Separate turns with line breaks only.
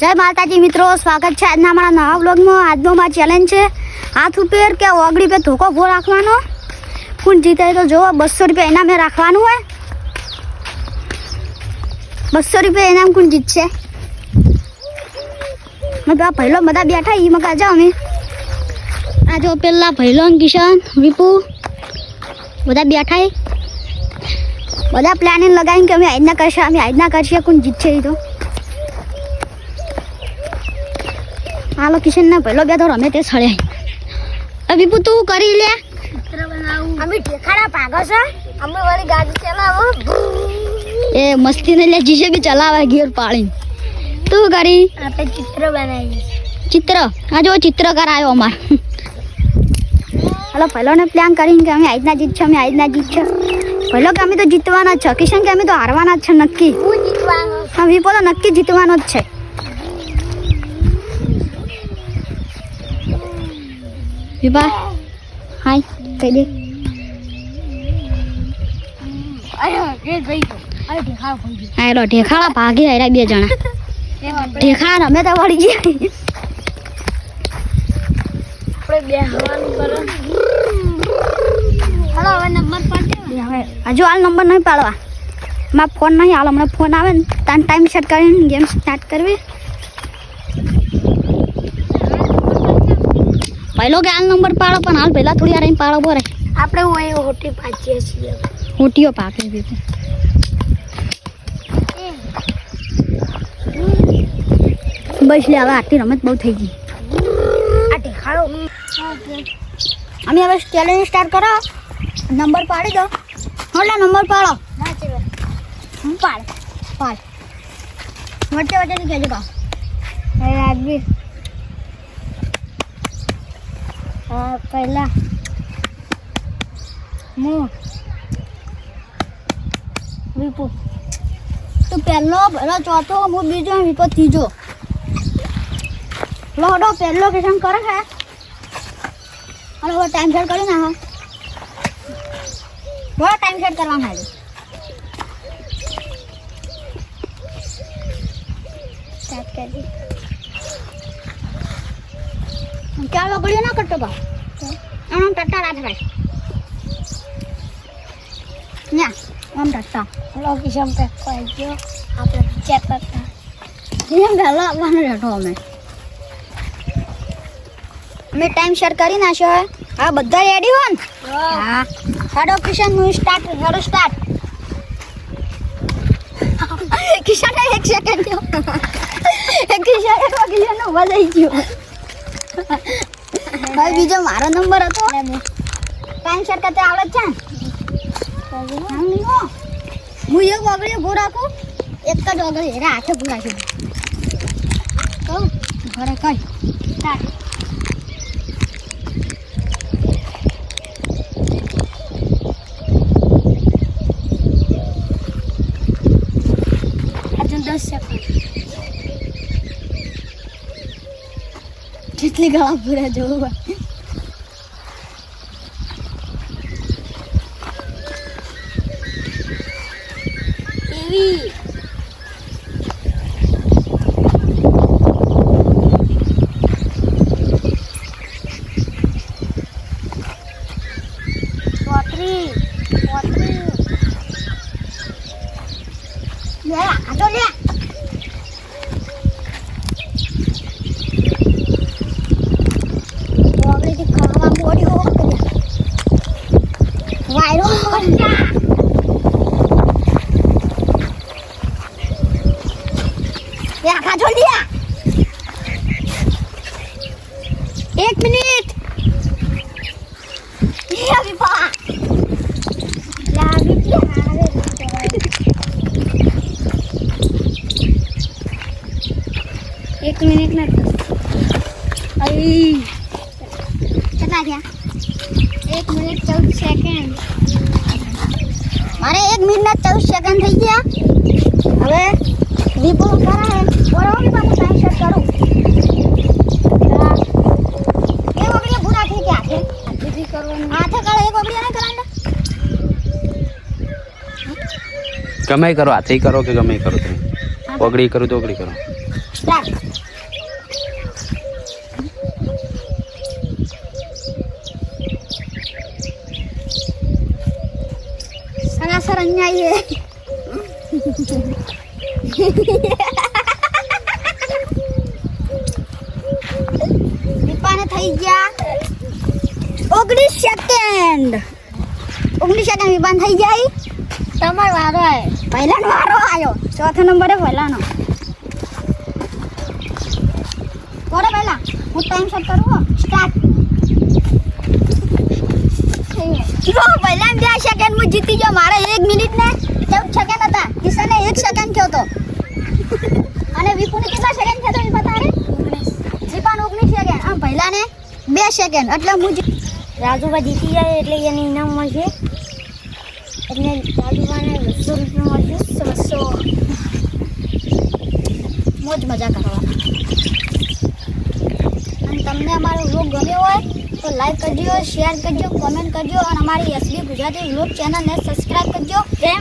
જય માતાજી મિત્રો, સ્વાગત છે આજના અમારા નવા વ્લોગમાં। આજનો મારો ચેલેન્જ છે હાથ ઉપર કે ઓગળી पे ધોકો ભો રાખવાનો। કોણ જીતે તો જો 200 રૂપિયા ઇનામે રાખવાનું હોય। 200 રૂપિયા ઇનામ કોણ જીતશે? મેં તો પહેલો બધા બેઠા ઈ મકા જાવ અમે આ જો પેલા પહેલો કિશન વિપુ બધા બેઠા બધા પ્લાનિંગ લગાવીને કે અમે આજના કરશે કોણ જીતશે ઈ તો હાલો કિશન ના પહેલો બે તો રમે તે સળ્યા વિપુ તું કરી લે ચિત્ર બનાવું અમે ઠેખાડા ભાગો છે અમે વાળી ગાડી ચલાવો એ મસ્તી ને લે જીજે બી ચલાવે ગિયર પાડી તું કરી આપણે ચિત્ર બનાવીએ ચિત્ર આ જો ચિત્ર કરાયો અમાર હાલો પહેલો ને પ્લાન કરીને કે અમે આજના જીતશે પહેલો કે અમે તો જીતવાના જ છે કિશન કે અમે તો હારવાના જ છે નક્કી હું જીતવાનો હા વિપુ તો નક્કી જીતવાનો જ છે વિપા હાય કહી દે અરે ઢેખાડા ભાગી આવ્યા બે જણા ઢેખાડા રમે તો વળી ગયા આપણે બે હવાનું કરો હાલો હવે નંબર પાડે હવે હજુ હાલ નંબર નહીં પાડવા માં ફોન નહીં હાલ હમણાં ફોન આવે ને તાન ટાઈમ સેટ કરીને ગેમ સ્ટાર્ટ કરવી પહેલો કે હાલ નંબર પાડો પણ હાલ પહેલા થોડી વાર પાડો બોરે આપણે હું હોટી પાચીએ છીએ હોટીઓ પાકે દીધું બસ લે હવે આટલી રમત બહુ થઈ ગઈ આ ઢેખાડો અમે હવે ચેલેન્જ સ્ટાર્ટ કરો નંબર પાડી દો હોલા નંબર પાડો પાડ વચ્ચે ની કહેજો બા રાજવી પહેલા હું વિપુ તું પહેલો ચોથો હું બીજો વિપુ ત્રીજો લોડો પહેલો કેસમ કરે છે અને હવે ટાઈમ સેટ કરી ના થોડા ટાઈમ સેટ કરવાનું છે સ્ટાર્ટ કરી क्या वगड़ियो ना कट्टो बा हम टट्टा रात भाई न्या हम टट्टा लोग किसम पे कोई जो आप चेक करता ये गला वाने रटो मैं टाइम शेयर करी ना शो आ બધા રેડી હોન હા હાડો કિશન નું સ્ટાર્ટ કિશન 1 સેકન્ડ કિશન નો વજાઈ ગયો ભાઈ બીજો મારો નંબર હતો ટાઈમ સેટ કરતે આવડે છે હું એક ઓગળી ઉભો રાખું એક જ ઓગળી એરા હાથે ઉભો રાખી તો ઘરે કઈ હજુ 10 સેકન્ડ કેટલી ગળા પૂરા જોવા એવી પોત્રી લે આજો લે एक मिनट ये अभी पा लागी क्या एक मिनट में अरे कितना क्या 1 मिनट 14 सेकंड मारे 1 मिनट 14 सेकंड થઈ ગયા હવે વિપો કરા હે ઓરો કે બાપુ ટાઈમ સેટ કરો એ ઓગળી પૂરા થઈ ગયા છે દીદી કરવાનું હાથે કાળે એક ઓગળી ના કરાંડા
ગમે કરો હાથે કરો કે ગમે કરો તમે ઓગળી કરો તો ઓગળી કરો
સ્ટાર્ટ અન્યાય દીપાને થઈ ગયા 19 સેકન્ડ વિપાન થઈ જાય તમારો વારો આવ્યો પહેલાનો વારો આવ્યો ચોથો નંબરે પહેલાનો કોરે પહેલા હું ટાઈમ સેટ કરું સ્ટાર્ટ જો પહેલા 2 સેકન્ડ હું જીતી ગયો મારે 1 મિનિટ ને 14 સેકન્ડ હતા કિશને 1 સેકન્ડ થયો તો અને વિપુને કેટલા સેકન્ડ થયો તો એ બતારે 19 વિપાન 19 સેકન્ડ આમ પહેલાને 2 સેકન્ડ એટલે હું રાજુભા જીતી જાય એટલે એને ઇનામ મળશે એટલે રાજુભાને 200 રૂપિયા મળશે 200 મોજ મજા કરવાના અને તમને અમારો વ્લોગ ગમ્યો હોય તો લાઈક કરજો શેર કરજો કોમેન્ટ કરજો અને અમારી એસબી ગુજરાતી વ્લોગ ચેનલને સબસ્ક્રાઇબ કરજો જય